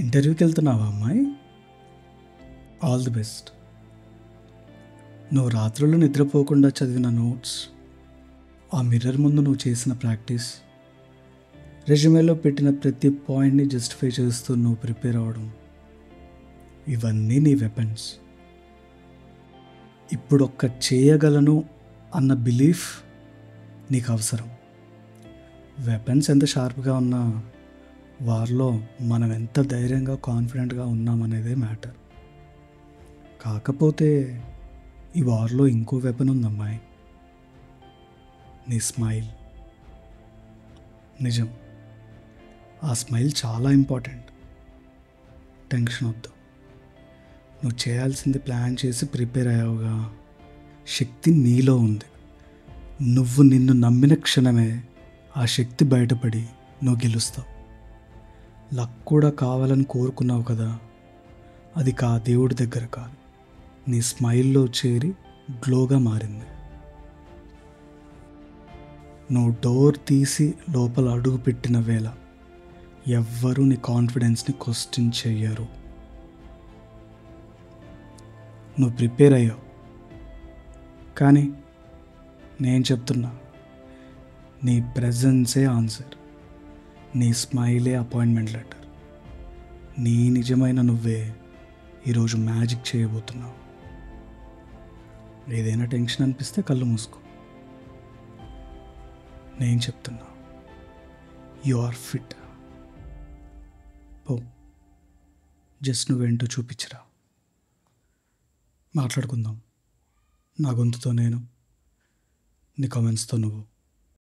ఇంటర్వ్యూకి వెళ్తున్నావా అమ్మాయి? All the best. నువ్వు రాత్రులు నిద్రపోకుండా చదివిన నోట్స్, ఆ మిర్రర్ ముందు నువ్వు చేసిన ప్రాక్టీస్, రెజ్యూమేలో పెట్టిన ప్రతి పాయింట్ని జస్టిఫై చేస్తూ నువ్వు ప్రిపేర్ అవ్వడం, ఇవన్నీ నీ వెపన్స్. ఇప్పుడు చేయగలను అన్న బిలీఫ్ నీకు అవసరం. వెపన్స్ ఎంత షార్ప్గా ఉన్నా వారిలో మనం ఎంత ధైర్యంగా కాన్ఫిడెంట్గా ఉన్నామనేదే మ్యాటర్. కాకపోతే ఈ వార్లో ఇంకో వెపన్ ఉందమ్మాయి, నీ స్మైల్. నిజం, ఆ స్మైల్ చాలా ఇంపార్టెంట్. టెన్షన్ వద్దు. నువ్వు చేయాల్సింది ప్లాన్ చేసి ప్రిపేర్ అయ్యావుగా. శక్తి నీలో ఉంది. నువ్వు నిన్ను నమ్మిన క్షణమే ఆ శక్తి బయటపడి నువ్వు గెలుస్తావు. లక్ కూడా కావాలని కోరుకున్నావు కదా, అది దేవుడి దగ్గర కాదు, నీ స్మైల్లో చేరి గ్లోగా మారింది. నువ్వు డోర్ తీసి లోపల అడుగు పెట్టిన వేళ ఎవ్వరూ నీ కాన్ఫిడెన్స్ని క్వశ్చన్ చెయ్యరు. నువ్వు ప్రిపేర్ అయ్యావు, కానీ నేను చెప్తున్నా, నీ ప్రెజెన్సే ఆన్సర్, నీ స్మైలే అపాయింట్మెంట్ లెటర్. నీ నిజమైన నువ్వే ఈరోజు మ్యాజిక్ చేయబోతున్నావు. ఏదైనా టెన్షన్ అనిపిస్తే కళ్ళు మూసుకో. నేను చెప్తున్నా, యు ఆర్ ఫిట్. జస్ట్ నువ్వేంటో చూపించరా, మాట్లాడుకుందాం. నా గొంతుతో నేను, నీ కామెంట్స్తో నువ్వు.